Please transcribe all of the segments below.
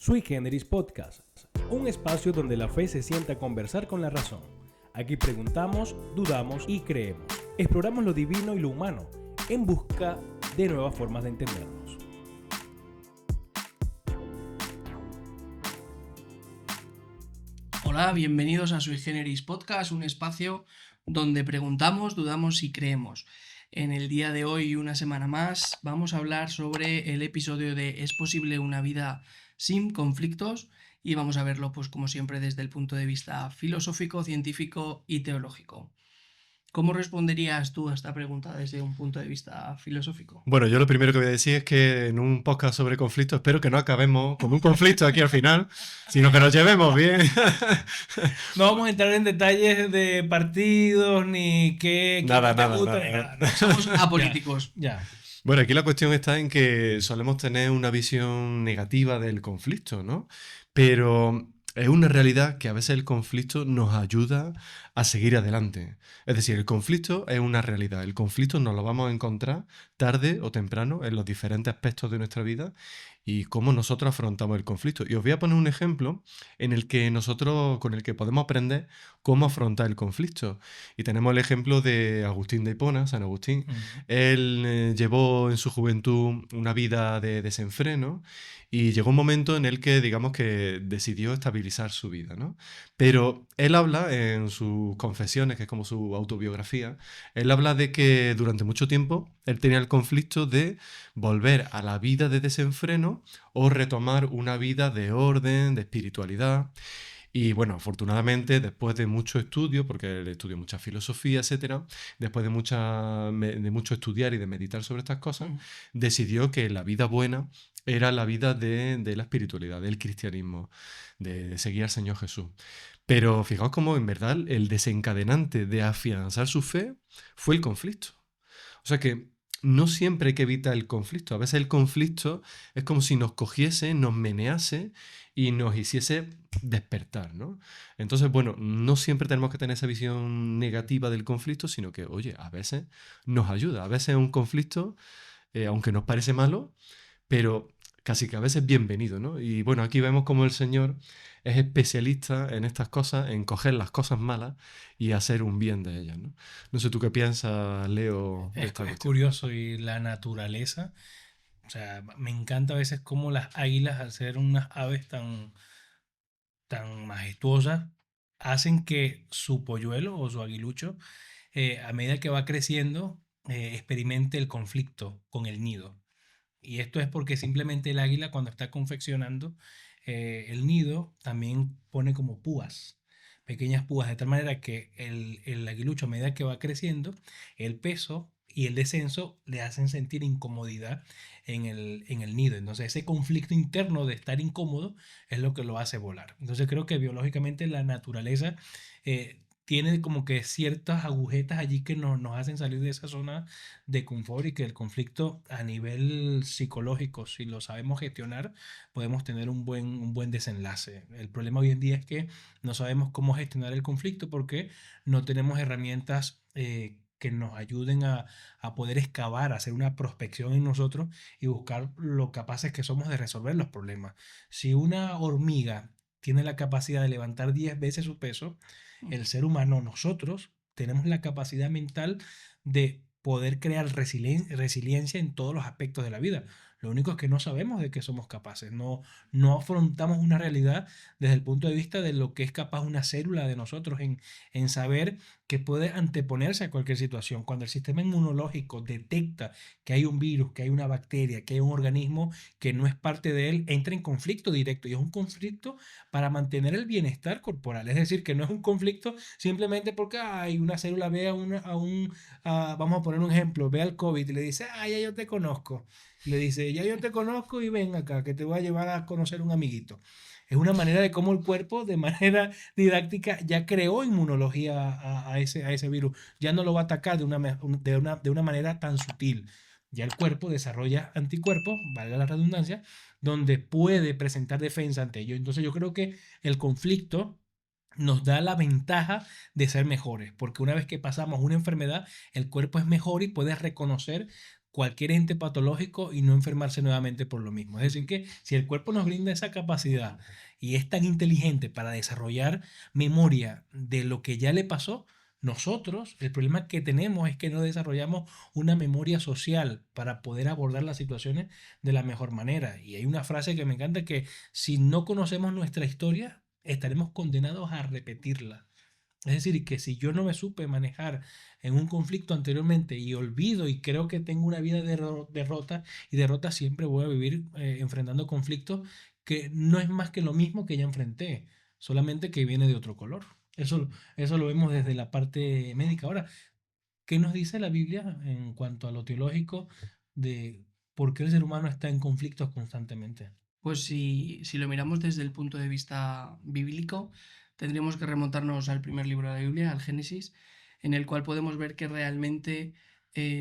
Sui Generis Podcast, un espacio donde la fe se sienta a conversar con la razón. Aquí preguntamos, dudamos y creemos. Exploramos lo divino y lo humano en busca de nuevas formas de entendernos. Hola, bienvenidos a Sui Generis Podcast, un espacio donde preguntamos, dudamos y creemos. En el día de hoy, una semana más, vamos a hablar sobre el episodio de ¿Es posible una vida sin conflictos? Y vamos a verlo, pues como siempre, desde el punto de vista filosófico, científico y teológico. ¿Cómo responderías tú a esta pregunta desde un punto de vista filosófico? Bueno, yo lo primero que voy a decir es que en un podcast sobre conflicto espero que no acabemos con un conflicto aquí al final, sino que nos llevemos bien. No vamos a entrar en detalles de partidos ni qué Nada. No. Somos apolíticos. Ya. Bueno, aquí la cuestión está en que solemos tener una visión negativa del conflicto, ¿no? Pero es una realidad que a veces el conflicto nos ayuda a seguir adelante. Es decir, el conflicto es una realidad. El conflicto nos lo vamos a encontrar tarde o temprano en los diferentes aspectos de nuestra vida y cómo nosotros afrontamos el conflicto. Y os voy a poner un ejemplo en el que con el que podemos aprender cómo afrontar el conflicto. Y tenemos el ejemplo de Agustín de Hipona, San Agustín. Él llevó en su juventud una vida de desenfreno y llegó un momento en el que, digamos, que decidió estabilizar su vida, ¿no? Pero él habla en sus confesiones, que es como su autobiografía, él habla de que durante mucho tiempo él tenía el conflicto de volver a la vida de desenfreno o retomar una vida de orden, de espiritualidad. Y bueno, afortunadamente, después de mucho estudio, porque él estudió mucha filosofía, etcétera, después de mucho estudiar y de meditar sobre estas cosas, decidió que la vida buena era la vida de la espiritualidad, del cristianismo, de seguir al Señor Jesús. Pero fijaos cómo en verdad el desencadenante de afianzar su fe fue el conflicto. O sea que no siempre hay que evitar el conflicto. A veces el conflicto es como si nos cogiese, nos menease y nos hiciese despertar, ¿no? Entonces, bueno, no siempre tenemos que tener esa visión negativa del conflicto, sino que, oye, a veces nos ayuda. A veces un conflicto, aunque nos parece malo, pero casi que a veces bienvenido, ¿no? Y bueno, aquí vemos cómo el Señor es especialista en estas cosas, en coger las cosas malas y hacer un bien de ellas, ¿no? No sé tú qué piensas, Leo, de esta Es cuestión. curioso y la naturaleza, o sea, me encanta a veces cómo las águilas, al ser unas aves tan majestuosas, hacen que su polluelo o su aguilucho, a medida que va creciendo, experimente el conflicto con el nido. Y esto es porque simplemente el águila cuando está confeccionando el nido también pone como púas, pequeñas púas, de tal manera que el aguilucho a medida que va creciendo, el peso y el descenso le hacen sentir incomodidad en el nido. Entonces ese conflicto interno de estar incómodo es lo que lo hace volar. Entonces creo que biológicamente la naturaleza tiene como que ciertas agujetas allí que nos hacen salir de esa zona de confort y que el conflicto a nivel psicológico, si lo sabemos gestionar, podemos tener un buen desenlace. El problema hoy en día es que no sabemos cómo gestionar el conflicto porque no tenemos herramientas que nos ayuden a poder excavar, a hacer una prospección en nosotros y buscar lo capaces que somos de resolver los problemas. Si una hormiga tiene la capacidad de levantar 10 veces su peso, el ser humano, nosotros, tenemos la capacidad mental de poder crear resiliencia en todos los aspectos de la vida. Lo único es que no sabemos de qué somos capaces, no afrontamos una realidad desde el punto de vista de lo que es capaz una célula de nosotros en saber que puede anteponerse a cualquier situación. Cuando el sistema inmunológico detecta que hay un virus, que hay una bacteria, que hay un organismo que no es parte de él, entra en conflicto directo y es un conflicto para mantener el bienestar corporal. Es decir, que no es un conflicto simplemente porque hay una célula ve vamos a poner un ejemplo, ve al COVID y le dice, ya yo te conozco. Le dice, ya yo te conozco y ven acá, que te voy a llevar a conocer un amiguito. Es una manera de cómo el cuerpo, de manera didáctica, ya creó inmunología a ese virus. Ya no lo va a atacar de una manera tan sutil. Ya el cuerpo desarrolla anticuerpos, valga la redundancia, donde puede presentar defensa ante ello. Entonces yo creo que el conflicto nos da la ventaja de ser mejores, porque una vez que pasamos una enfermedad, el cuerpo es mejor y puede reconocer cualquier ente patológico y no enfermarse nuevamente por lo mismo. Es decir, que si el cuerpo nos brinda esa capacidad y es tan inteligente para desarrollar memoria de lo que ya le pasó, nosotros, el problema que tenemos es que no desarrollamos una memoria social para poder abordar las situaciones de la mejor manera. Y hay una frase que me encanta, que si no conocemos nuestra historia, estaremos condenados a repetirla. Es decir, que si yo no me supe manejar en un conflicto anteriormente y olvido y creo que tengo una vida de derrota, siempre voy a vivir enfrentando conflictos que no es más que lo mismo que ya enfrenté, solamente que viene de otro color. Eso lo vemos desde la parte médica. Ahora, ¿qué nos dice la Biblia en cuanto a lo teológico de por qué el ser humano está en conflictos constantemente? Pues si lo miramos desde el punto de vista bíblico, tendríamos que remontarnos al primer libro de la Biblia, al Génesis, en el cual podemos ver que realmente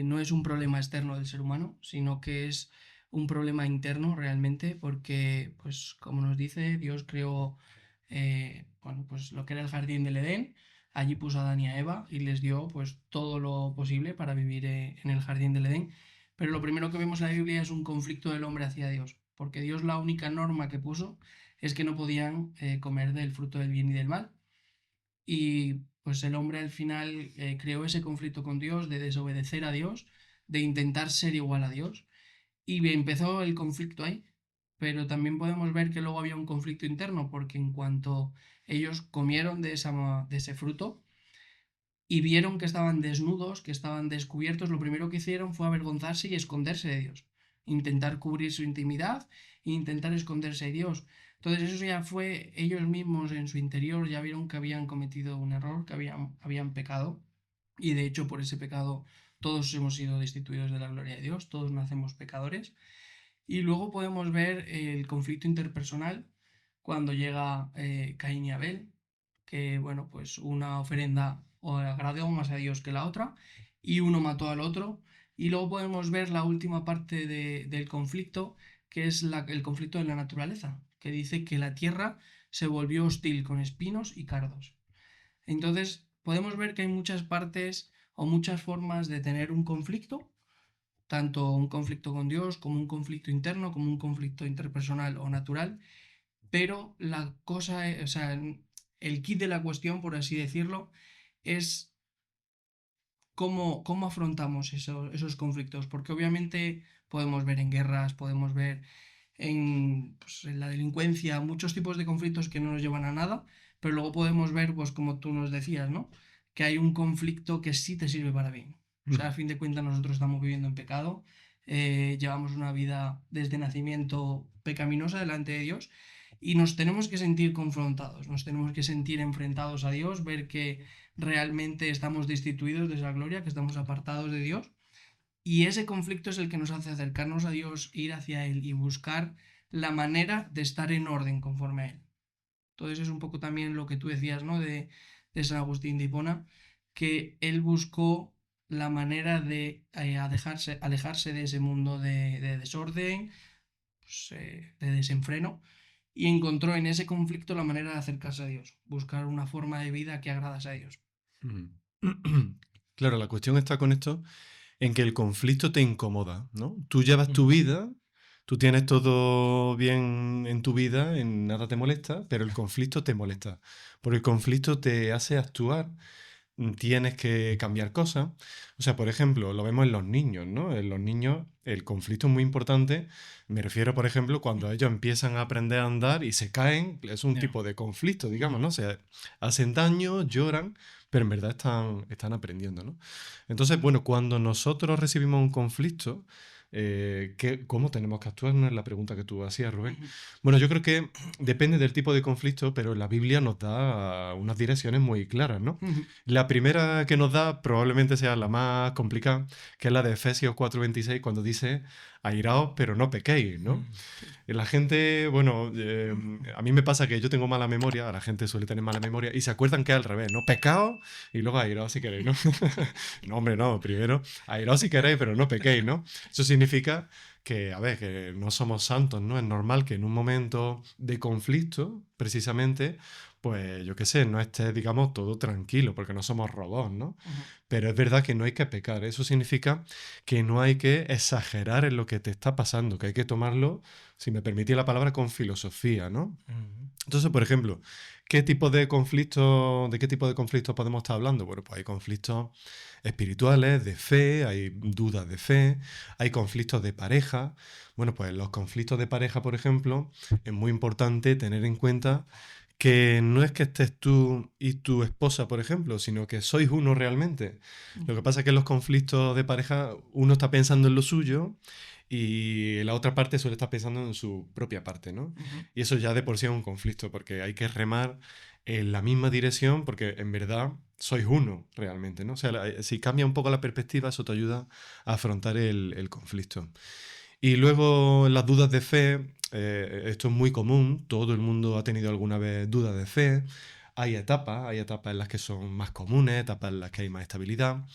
no es un problema externo del ser humano, sino que es un problema interno realmente, porque, pues como nos dice, Dios creó bueno, pues lo que era el jardín del Edén, allí puso a Adán y a Eva y les dio pues todo lo posible para vivir en el jardín del Edén. Pero lo primero que vemos en la Biblia es un conflicto del hombre hacia Dios, porque Dios la única norma que puso es que no podían comer del fruto del bien y del mal. Y pues el hombre al final creó ese conflicto con Dios de desobedecer a Dios, de intentar ser igual a Dios. Y empezó el conflicto ahí. Pero también podemos ver que luego había un conflicto interno, porque en cuanto ellos comieron de ese fruto y vieron que estaban desnudos, que estaban descubiertos, lo primero que hicieron fue avergonzarse y esconderse de Dios. Intentar cubrir su intimidad e intentar esconderse de Dios. Entonces eso ya fue, ellos mismos en su interior ya vieron que habían cometido un error, que habían pecado. Y de hecho por ese pecado todos hemos sido destituidos de la gloria de Dios, todos nacemos pecadores. Y luego podemos ver el conflicto interpersonal cuando llega Caín y Abel, que bueno, pues una ofrenda o agradó más a Dios que la otra, y uno mató al otro. Y luego podemos ver la última parte del conflicto, que es el conflicto de la naturaleza, que dice que la tierra se volvió hostil con espinos y cardos. Entonces, podemos ver que hay muchas partes o muchas formas de tener un conflicto, tanto un conflicto con Dios como un conflicto interno, como un conflicto interpersonal o natural, pero la cosa, o sea, el kit de la cuestión, por así decirlo, es cómo afrontamos esos conflictos, porque obviamente podemos ver en guerras, podemos ver pues, en la delincuencia, muchos tipos de conflictos que no nos llevan a nada, pero luego podemos ver, pues como tú nos decías, ¿no? Que hay un conflicto que sí te sirve para bien. O sea, a fin de cuentas nosotros estamos viviendo en pecado, llevamos una vida desde nacimiento pecaminosa delante de Dios y nos tenemos que sentir confrontados, nos tenemos que sentir enfrentados a Dios, ver que realmente estamos destituidos de esa gloria, que estamos apartados de Dios. Y ese conflicto es el que nos hace acercarnos a Dios, ir hacia Él y buscar la manera de estar en orden conforme a Él. Entonces es un poco también lo que tú decías, ¿no? De San Agustín de Hipona, que él buscó la manera de alejarse de ese mundo de desorden, pues, de desenfreno, y encontró en ese conflicto la manera de acercarse a Dios, buscar una forma de vida que agradase a Dios. Claro, la cuestión está con esto en que el conflicto te incomoda, ¿no? Tú llevas tu vida, tú tienes todo bien en tu vida, en nada te molesta, pero el conflicto te molesta, porque el conflicto te hace actuar, tienes que cambiar cosas. O sea, por ejemplo, lo vemos en los niños, ¿no? En los niños el conflicto es muy importante. Me refiero, por ejemplo, cuando ellos empiezan a aprender a andar y se caen, es un tipo de conflicto, digamos, ¿no? O sea, hacen daño, lloran, pero en verdad están aprendiendo, ¿no? Entonces, bueno, cuando nosotros recibimos un conflicto, ¿cómo tenemos que actuar? No es la pregunta que tú hacías, Rubén. Bueno, yo creo que depende del tipo de conflicto, pero la Biblia nos da unas direcciones muy claras, ¿no? La primera que nos da probablemente sea la más complicada, que es la de Efesios 4:26, cuando dice, airaos, pero no pequéis, ¿no? La gente, bueno, a mí me pasa que yo tengo mala memoria, la gente suele tener mala memoria, y se acuerdan que es al revés, ¿no? Pecaos y luego airaos si queréis, ¿no? No, hombre, no, primero, airaos si queréis, pero no pequéis, ¿no? Eso significa que, a ver, que no somos santos, ¿no? Es normal que en un momento de conflicto, precisamente, pues yo qué sé, no esté, digamos, todo tranquilo, porque no somos robots, ¿no? Ujú. Pero es verdad que no hay que pecar. Eso significa que no hay que exagerar en lo que te está pasando, que hay que tomarlo, si me permitís la palabra, con filosofía, ¿no? Ujú. Entonces, por ejemplo, ¿qué tipo de conflictos, de qué tipo de conflictos podemos estar hablando? Bueno, pues hay conflictos espirituales, de fe, hay dudas de fe, hay conflictos de pareja. Bueno, pues los conflictos de pareja, por ejemplo, es muy importante tener en cuenta que no es que estés tú y tu esposa, por ejemplo, sino que sois uno realmente. Lo que Ujú. pasa es que en los conflictos de pareja uno está pensando en lo suyo y la otra parte suele estar pensando en su propia parte, ¿no? Ujú. Y eso ya de por sí es un conflicto, porque hay que remar en la misma dirección, porque en verdad sois uno realmente, ¿no? O sea, si cambia un poco la perspectiva, eso te ayuda a afrontar el conflicto. Y luego las dudas de fe, esto es muy común, todo el mundo ha tenido alguna vez dudas de fe. Hay etapas en las que son más comunes, etapas en las que hay más estabilidad.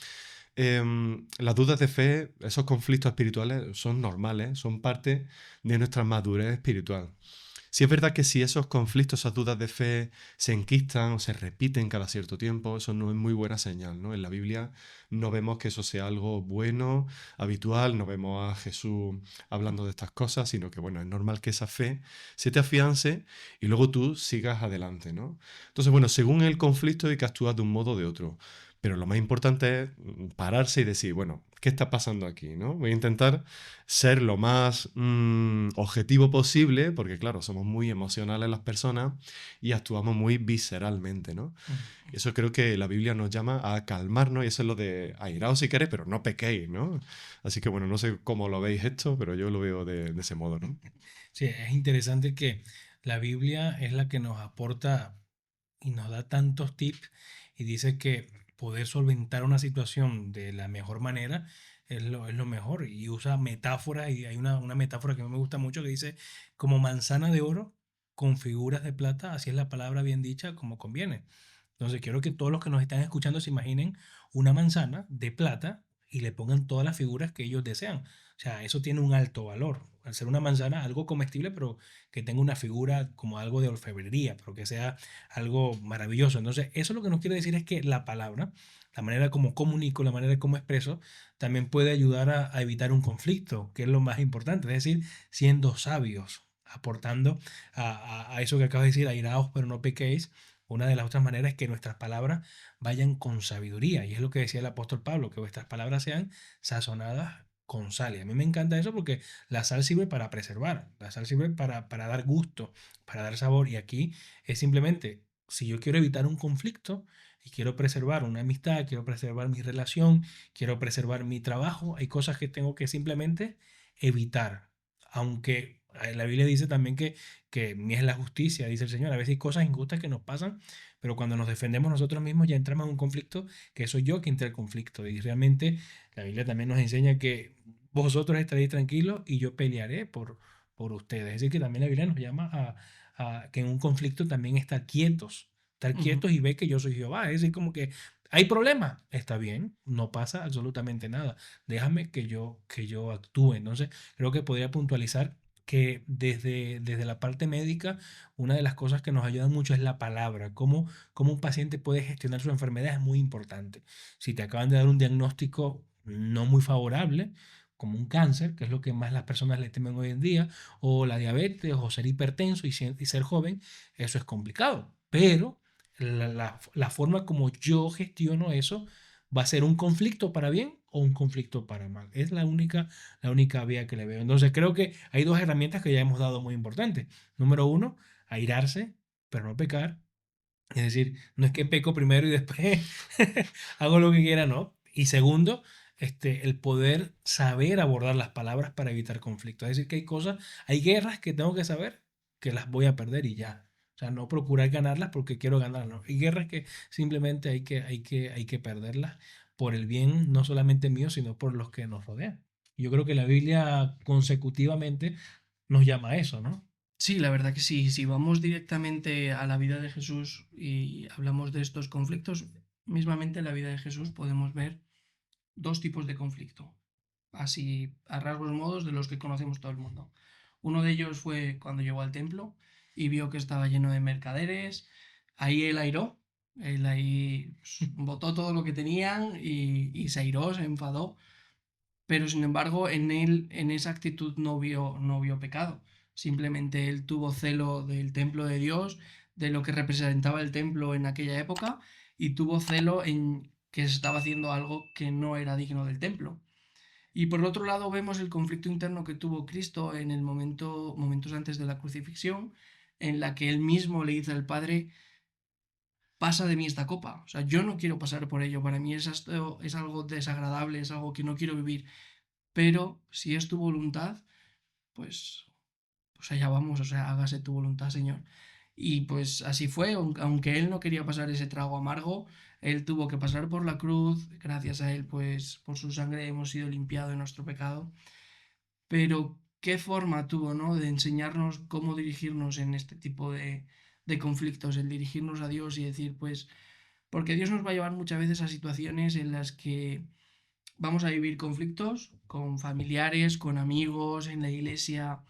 Las dudas de fe, esos conflictos espirituales son normales, son parte de nuestra madurez espiritual. Sí es verdad que si esos conflictos, esas dudas de fe se enquistan o se repiten cada cierto tiempo, eso no es muy buena señal, ¿no? En la Biblia no vemos que eso sea algo bueno, habitual, no vemos a Jesús hablando de estas cosas, sino que, bueno, es normal que esa fe se te afiance y luego tú sigas adelante, ¿no? Entonces, bueno, según el conflicto hay que actuar de un modo o de otro. Pero lo más importante es pararse y decir, bueno, ¿qué está pasando aquí? ¿No? Voy a intentar ser lo más objetivo posible, porque claro, somos muy emocionales las personas y actuamos muy visceralmente, ¿no? Ujú. Eso creo que la Biblia nos llama a calmarnos y eso es lo de airaos si queréis, pero no pequéis, ¿no? Así que bueno, no sé cómo lo veis esto, pero yo lo veo de ese modo, ¿no? Sí, es interesante que la Biblia es la que nos aporta y nos da tantos tips y dice que poder solventar una situación de la mejor manera es lo mejor y usa metáforas y hay una metáfora que a mí me gusta mucho que dice como manzana de oro con figuras de plata, así es la palabra bien dicha como conviene. Entonces quiero que todos los que nos están escuchando se imaginen una manzana de plata y le pongan todas las figuras que ellos desean. O sea, eso tiene un alto valor. Al ser una manzana, algo comestible, pero que tenga una figura como algo de orfebrería, pero que sea algo maravilloso. Entonces, eso lo que nos quiere decir es que la palabra, la manera como comunico, la manera como expreso, también puede ayudar a evitar un conflicto, que es lo más importante. Es decir, siendo sabios, aportando a eso que acabas de decir, airaos pero no pequéis. Una de las otras maneras es que nuestras palabras vayan con sabiduría. Y es lo que decía el apóstol Pablo, que vuestras palabras sean sazonadas con sal. Y a mí me encanta eso porque la sal sirve para preservar, la sal sirve para dar gusto, para dar sabor. Y aquí es simplemente, si yo quiero evitar un conflicto y quiero preservar una amistad, quiero preservar mi relación, quiero preservar mi trabajo, hay cosas que tengo que simplemente evitar. Aunque la Biblia dice también que mía es la justicia, dice el Señor. A veces hay cosas injustas que nos pasan, pero cuando nos defendemos nosotros mismos ya entramos en un conflicto que soy yo quien entra el conflicto. Y realmente la Biblia también nos enseña que vosotros estaréis tranquilos y yo pelearé por ustedes. Es decir, que también la Biblia nos llama a que en un conflicto también estar Ujú. quietos y ver que yo soy Jehová. Es decir, como que hay problemas, está bien, no pasa absolutamente nada. Déjame que yo actúe. Entonces, creo que podría puntualizar que desde la parte médica, una de las cosas que nos ayuda mucho es la palabra. Cómo un paciente puede gestionar su enfermedad es muy importante. Si te acaban de dar un diagnóstico no muy favorable, como un cáncer, que es lo que más las personas le temen hoy en día, o la diabetes, o ser hipertenso y ser joven, eso es complicado. Pero la forma como yo gestiono eso va a ser un conflicto para bien o un conflicto para mal. Es la única vía que le veo. Entonces creo que hay dos herramientas que ya hemos dado muy importantes. Número uno, airarse, pero no pecar. Es decir, no es que peco primero y después hago lo que quiera, no. Y segundo, el poder saber abordar las palabras para evitar conflictos. Es decir, que hay cosas, hay guerras que tengo que saber que las voy a perder y ya. O sea, no procurar ganarlas porque quiero ganarlas. Hay guerras que simplemente hay que perderlas por el bien no solamente mío, sino por los que nos rodean. Yo creo que la Biblia consecutivamente nos llama a eso, ¿no? Sí, la verdad que sí. Si vamos directamente a la vida de Jesús y hablamos de estos conflictos, mismamente en la vida de Jesús podemos ver dos tipos de conflicto. así a rasgos modos de los que conocemos todo el mundo. Uno de ellos fue cuando llegó al templo y vio que estaba lleno de mercaderes. Ahí él airó, él ahí botó todo lo que tenían y se airó, se enfadó, pero sin embargo en él, en esa actitud no vio pecado. Simplemente él tuvo celo del templo de Dios, de lo que representaba el templo en aquella época, y tuvo celo en que se estaba haciendo algo que no era digno del templo. Y por otro lado vemos el conflicto interno que tuvo Cristo en el momentos antes de la crucifixión, en la que él mismo le dice al Padre, pasa de mí esta copa. O sea, yo no quiero pasar por ello. Para mí es algo desagradable, es algo que no quiero vivir. Pero si es tu voluntad, pues, pues allá vamos. O sea, hágase tu voluntad, Señor. Y pues así fue, aunque él no quería pasar ese trago amargo, él tuvo que pasar por la cruz, gracias a él, pues por su sangre hemos sido limpiados de nuestro pecado. Pero qué forma tuvo, ¿no? De enseñarnos cómo dirigirnos en este tipo de conflictos, el dirigirnos a Dios y decir, pues, porque Dios nos va a llevar muchas veces a situaciones en las que vamos a vivir conflictos con familiares, con amigos, en la iglesia,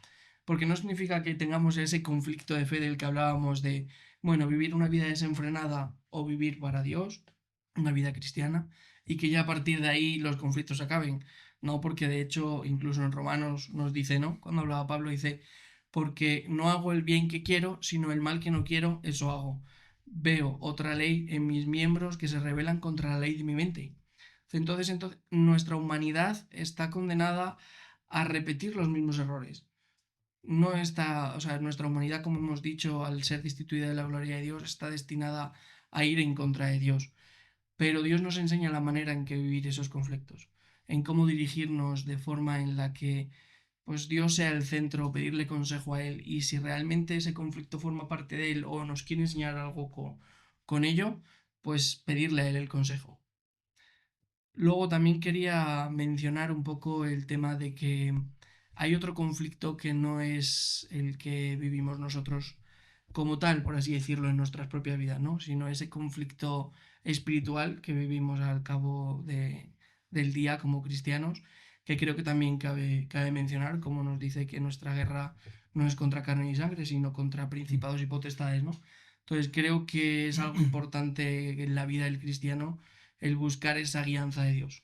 porque no significa que tengamos ese conflicto de fe del que hablábamos de, bueno, vivir una vida desenfrenada o vivir para Dios, una vida cristiana, y que ya a partir de ahí los conflictos acaben. No, porque de hecho, incluso en Romanos nos dice, ¿no? Cuando hablaba Pablo, dice, porque no hago el bien que quiero, sino el mal que no quiero, eso hago. Veo otra ley en mis miembros que se rebelan contra la ley de mi mente. Entonces, nuestra humanidad está condenada a repetir los mismos errores. No está, o sea, nuestra humanidad, como hemos dicho, al ser destituida de la gloria de Dios, está destinada a ir en contra de Dios. Pero Dios nos enseña la manera en que vivir esos conflictos, en cómo dirigirnos de forma en la que pues Dios sea el centro, pedirle consejo a Él y si realmente ese conflicto forma parte de Él o nos quiere enseñar algo con ello, pues pedirle a Él el consejo. Luego también quería mencionar un poco el tema de que hay otro conflicto que no es el que vivimos nosotros como tal, por así decirlo, en nuestras propias vidas, ¿no? Sino ese conflicto espiritual que vivimos al cabo del día como cristianos, que creo que también cabe mencionar, como nos dice que nuestra guerra no es contra carne y sangre, sino contra principados y potestades, ¿no? Entonces creo que es algo importante en la vida del cristiano el buscar esa guianza de Dios,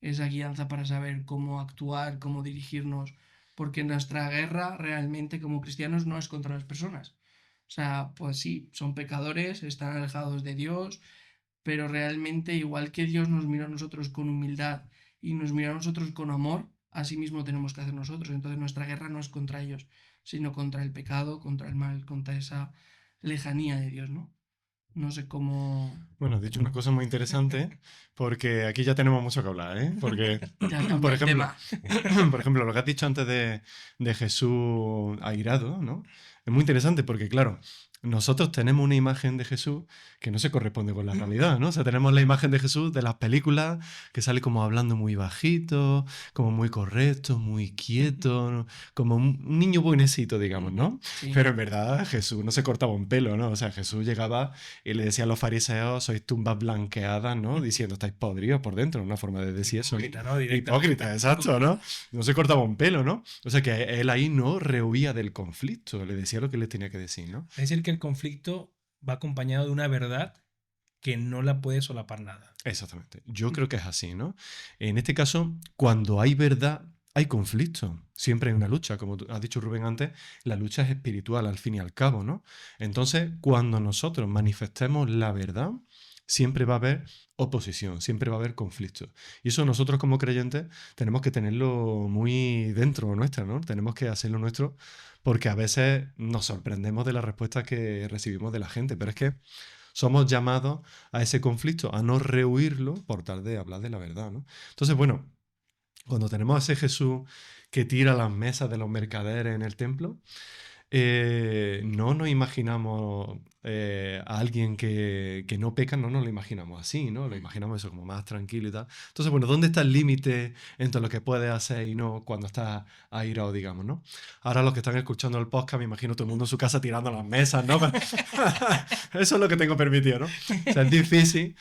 esa guianza para saber cómo actuar, cómo dirigirnos, porque nuestra guerra realmente como cristianos no es contra las personas. O sea, pues sí, son pecadores, están alejados de Dios, pero realmente igual que Dios nos mira a nosotros con humildad y nos mira a nosotros con amor, así mismo tenemos que hacer nosotros. Entonces nuestra guerra no es contra ellos, sino contra el pecado, contra el mal, contra esa lejanía de Dios, ¿no? No sé cómo... Bueno, has dicho una cosa muy interesante, porque aquí ya tenemos mucho que hablar, ¿eh? Porque, Ya cambia por el ejemplo, tema. por ejemplo, lo que has dicho antes de Jesús airado, ¿no? Es muy interesante porque, claro, nosotros tenemos una imagen de Jesús que no se corresponde con la realidad, ¿no? O sea, tenemos la imagen de Jesús de las películas que sale como hablando muy bajito, como muy correcto, muy quieto, ¿no? Como un niño buenecito, digamos, ¿no? Sí, Pero en verdad Jesús no se cortaba un pelo, ¿no? O sea, Jesús llegaba y le decía a los fariseos, sois tumbas blanqueadas, ¿no? Diciendo, estáis podridos por dentro, una forma de decir eso. Hipócrita, ¿no? Directamente. Hipócrita, exacto, ¿no? No se cortaba un pelo, ¿no? O sea que él ahí no rehuía del conflicto, le decía lo que le tenía que decir, ¿no? Es decir, que el conflicto va acompañado de una verdad que no la puede solapar nada. Exactamente. Yo creo que es así, ¿no? En este caso, cuando hay verdad, hay conflicto. Siempre hay una lucha. Como has dicho Rubén antes, la lucha es espiritual al fin y al cabo, ¿no? Entonces, cuando nosotros manifestemos la verdad, siempre va a haber oposición, siempre va a haber conflicto. Y eso nosotros como creyentes tenemos que tenerlo muy dentro nuestra, ¿no? Tenemos que hacerlo nuestro porque a veces nos sorprendemos de la respuesta que recibimos de la gente, pero es que somos llamados a ese conflicto, a no rehuirlo por tal de hablar de la verdad, ¿no? Entonces, bueno, cuando tenemos a ese Jesús que tira las mesas de los mercaderes en el templo, no nos imaginamos a alguien que no peca, no nos lo imaginamos así, ¿no? Lo imaginamos eso como más tranquilo y tal. Entonces, bueno, ¿dónde está el límite entre lo que puedes hacer y no cuando estás airado, digamos, ¿no? Ahora los que están escuchando el podcast, me imagino todo el mundo en su casa tirando las mesas, ¿no? Eso es lo que tengo permitido, ¿no? O sea, es difícil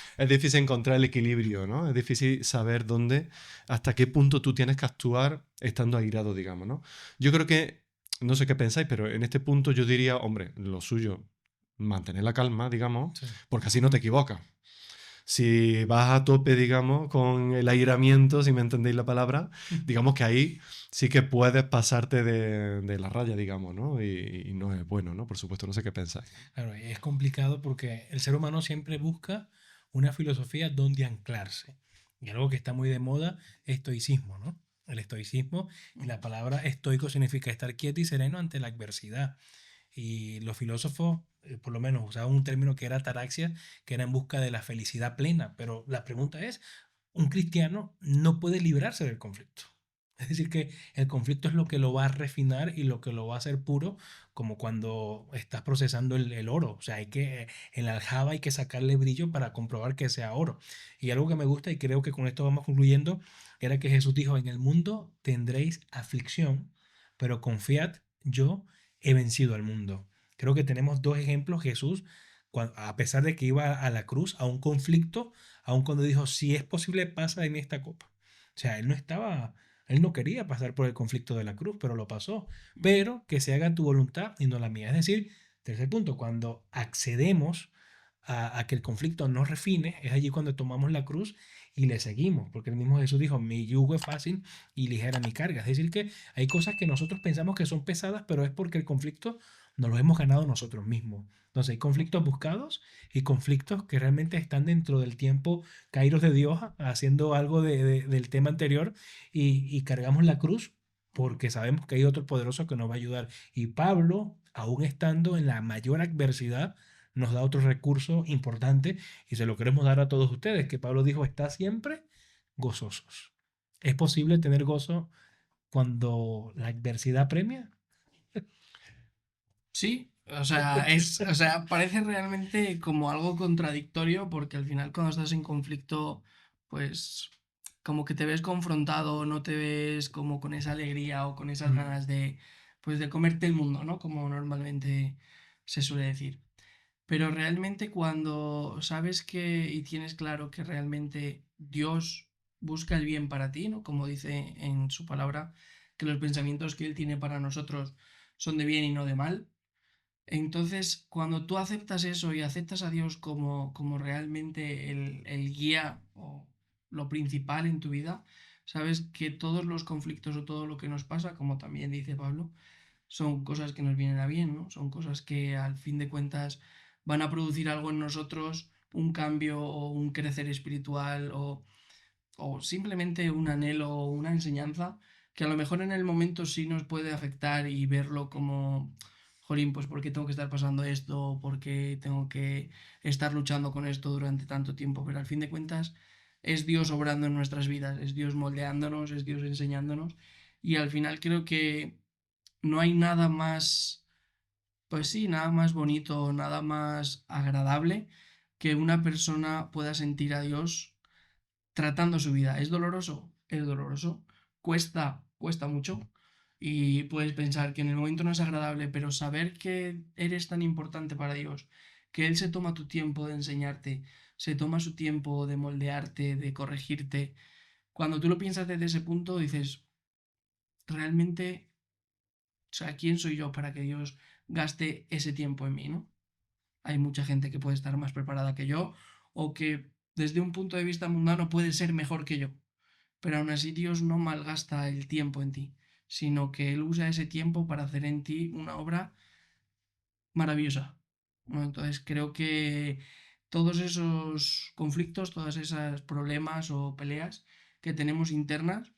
encontrar el equilibrio, ¿no? Es difícil saber dónde, hasta qué punto tú tienes que actuar estando airado, digamos, ¿no? Yo creo que no sé qué pensáis, pero en este punto yo diría, hombre, lo suyo, mantener la calma, digamos, Sí. porque así no te equivocas. Si vas a tope, digamos, con el airamiento, si me entendéis la palabra, digamos que ahí sí que puedes pasarte de la raya, digamos, ¿no? Y no es bueno, ¿no? Por supuesto, no sé qué pensáis. Claro, es complicado porque el ser humano siempre busca una filosofía donde anclarse. Y algo que está muy de moda, estoicismo, ¿no? El estoicismo, y la palabra estoico significa estar quieto y sereno ante la adversidad. Y los filósofos, por lo menos, usaban un término que era ataraxia, que era en busca de la felicidad plena. Pero la pregunta es, un cristiano no puede librarse del conflicto. Es decir, que el conflicto es lo que lo va a refinar y lo que lo va a hacer puro, como cuando estás procesando el oro. O sea, en la aljaba hay que sacarle brillo para comprobar que sea oro. Y algo que me gusta, y creo que con esto vamos concluyendo, era que Jesús dijo, en el mundo tendréis aflicción, pero confiad, yo he vencido al mundo. Creo que tenemos dos ejemplos. Jesús, a pesar de que iba a la cruz, a un conflicto, aun cuando dijo, si es posible, pasa de mí esta copa. O sea, él no quería pasar por el conflicto de la cruz, pero lo pasó. Pero que se haga tu voluntad y no la mía. Es decir, tercer punto, cuando accedemos a que el conflicto nos refine, es allí cuando tomamos la cruz y le seguimos, porque el mismo Jesús dijo, mi yugo es fácil y ligera mi carga. Es decir, que hay cosas que nosotros pensamos que son pesadas, pero es porque el conflicto nos lo hemos ganado nosotros mismos. Entonces hay conflictos buscados y conflictos que realmente están dentro del tiempo Kairos de Dios, haciendo algo del tema anterior, y cargamos la cruz porque sabemos que hay otro poderoso que nos va a ayudar. Y Pablo, aún estando en la mayor adversidad, nos da otro recurso importante y se lo queremos dar a todos ustedes, que Pablo dijo, está siempre gozosos. ¿Es posible tener gozo cuando la adversidad premia? Sí, o sea, parece realmente como algo contradictorio porque al final cuando estás en conflicto, pues como que te ves confrontado, no te ves como con esa alegría o con esas Mm. ganas de, pues de comerte el mundo, ¿no? Como normalmente se suele decir. Pero realmente cuando sabes que y tienes claro que realmente Dios busca el bien para ti, ¿no? Como dice en su palabra, que los pensamientos que Él tiene para nosotros son de bien y no de mal. Entonces, cuando tú aceptas eso y aceptas a Dios como realmente el guía o lo principal en tu vida, sabes que todos los conflictos o todo lo que nos pasa, como también dice Pablo, son cosas que nos vienen a bien, ¿no? Son cosas que al fin de cuentas van a producir algo en nosotros, un cambio o un crecer espiritual o simplemente un anhelo o una enseñanza que a lo mejor en el momento sí nos puede afectar y verlo como, jolín, pues ¿por qué tengo que estar pasando esto? ¿Por qué tengo que estar luchando con esto durante tanto tiempo? Pero al fin de cuentas es Dios obrando en nuestras vidas, es Dios moldeándonos, es Dios enseñándonos y al final creo que no hay nada más, pues sí, nada más bonito, nada más agradable que una persona pueda sentir a Dios tratando su vida. ¿Es doloroso? Es doloroso. Cuesta mucho. Y puedes pensar que en el momento no es agradable, pero saber que eres tan importante para Dios, que Él se toma tu tiempo de enseñarte, se toma su tiempo de moldearte, de corregirte. Cuando tú lo piensas desde ese punto, dices, realmente, o sea, ¿quién soy yo para que Dios gaste ese tiempo en mí, ¿no? Hay mucha gente que puede estar más preparada que yo o que desde un punto de vista mundano puede ser mejor que yo. Pero aún así Dios no malgasta el tiempo en ti, sino que Él usa ese tiempo para hacer en ti una obra maravillosa, ¿no? Entonces creo que todos esos conflictos, todos esos problemas o peleas que tenemos internas,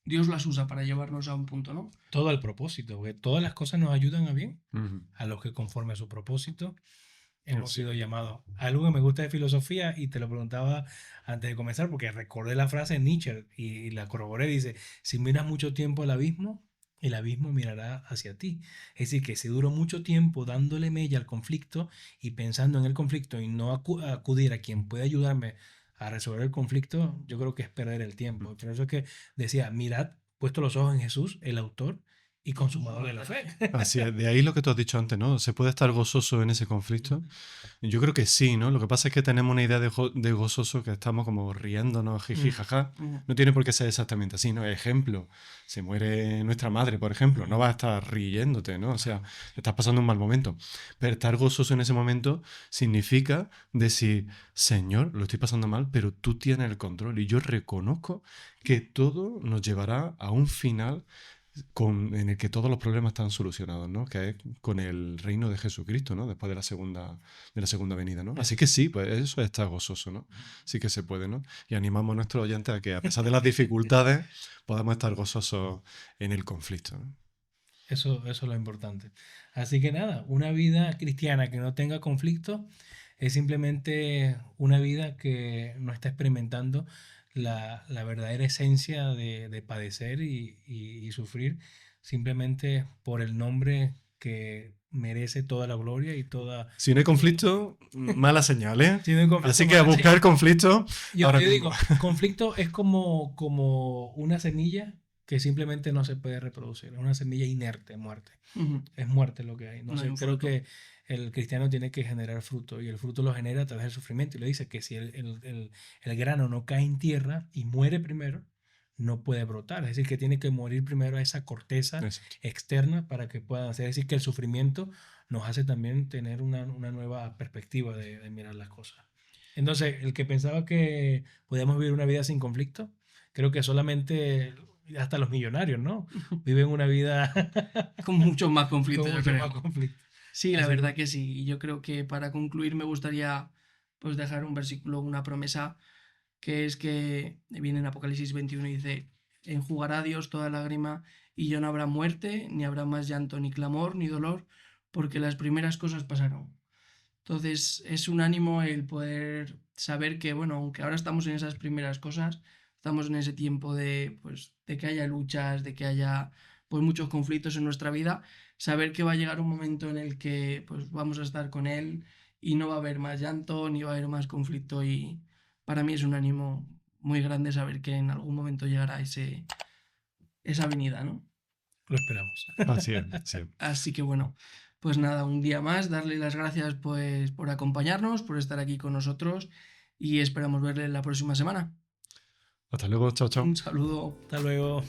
Dios las usa para llevarnos a un punto, ¿no? Todo al propósito, porque todas las cosas nos ayudan a bien, Ujú. a los que conforme a su propósito hemos Así sido es. llamados. Algo que me gusta de filosofía, y te lo preguntaba antes de comenzar, porque recordé la frase de Nietzsche y la corroboré, dice, si miras mucho tiempo al abismo, el abismo mirará hacia ti. Es decir, que si duro mucho tiempo dándole mella al conflicto y pensando en el conflicto y no acudir a quien puede ayudarme a resolver el conflicto, yo creo que es perder el tiempo. Por eso es que decía, mirad, puesto los ojos en Jesús, el autor y consumador de la fe. Así es, de ahí lo que tú has dicho antes, ¿no? ¿Se puede estar gozoso en ese conflicto? Yo creo que sí, ¿no? Lo que pasa es que tenemos una idea de gozoso que estamos como riéndonos, jiji, jaja. No tiene por qué ser exactamente así, ¿no? Ejemplo, se muere nuestra madre, por ejemplo, no vas a estar riéndote, ¿no? O sea, estás pasando un mal momento. Pero estar gozoso en ese momento significa decir, Señor, lo estoy pasando mal, pero tú tienes el control y yo reconozco que todo nos llevará a un final en el que todos los problemas están solucionados, ¿no? Que es con el reino de Jesucristo, ¿no? Después de la segunda venida, ¿no? Así que sí, pues eso está gozoso, ¿no? Sí que se puede, ¿no? Y animamos a nuestros oyentes a que, a pesar de las dificultades, podamos estar gozosos en el conflicto, ¿no? Eso es lo importante. Así que nada, una vida cristiana que no tenga conflicto es simplemente una vida que no está experimentando la verdadera esencia de padecer y sufrir simplemente por el nombre que merece toda la gloria y toda... Si no hay conflicto, mala señal, ¿eh? Si no hay conflicto, Así que a mala buscar conflicto. Yo ahora digo, mismo. conflicto es como una semilla que simplemente no se puede reproducir. Es una semilla inerte, muerte. Ujú. Es muerte lo que hay. No hay un Creo fruto. que el cristiano tiene que generar fruto y el fruto lo genera a través del sufrimiento. Y le dice que si el grano no cae en tierra y muere primero, no puede brotar. Es decir, que tiene que morir primero a esa corteza Exacto. externa para que pueda hacer. Es decir, que el sufrimiento nos hace también tener una nueva perspectiva de mirar las cosas. Entonces, el que pensaba que podíamos vivir una vida sin conflicto, creo que solamente hasta los millonarios, ¿no? Viven una vida Con muchos más conflictos, con yo mucho creo. más conflicto. Sí, la Así verdad que sí. Y yo creo que para concluir me gustaría pues dejar un versículo, una promesa, que es que viene en Apocalipsis 21 y dice, enjugará Dios toda lágrima y ya no habrá muerte, ni habrá más llanto, ni clamor, ni dolor, porque las primeras cosas pasaron. Entonces es un ánimo el poder saber que, bueno, aunque ahora estamos en esas primeras cosas, estamos en ese tiempo de, pues, de que haya luchas, de que haya pues muchos conflictos en nuestra vida, saber que va a llegar un momento en el que pues vamos a estar con él y no va a haber más llanto, ni va a haber más conflicto y para mí es un ánimo muy grande saber que en algún momento llegará esa venida, ¿no? lo esperamos. Así es, sí. Así que bueno, pues nada, un día más, darle las gracias pues por acompañarnos, por estar aquí con nosotros y esperamos verle la próxima semana. Hasta luego, chao, chao. Un saludo. Hasta luego.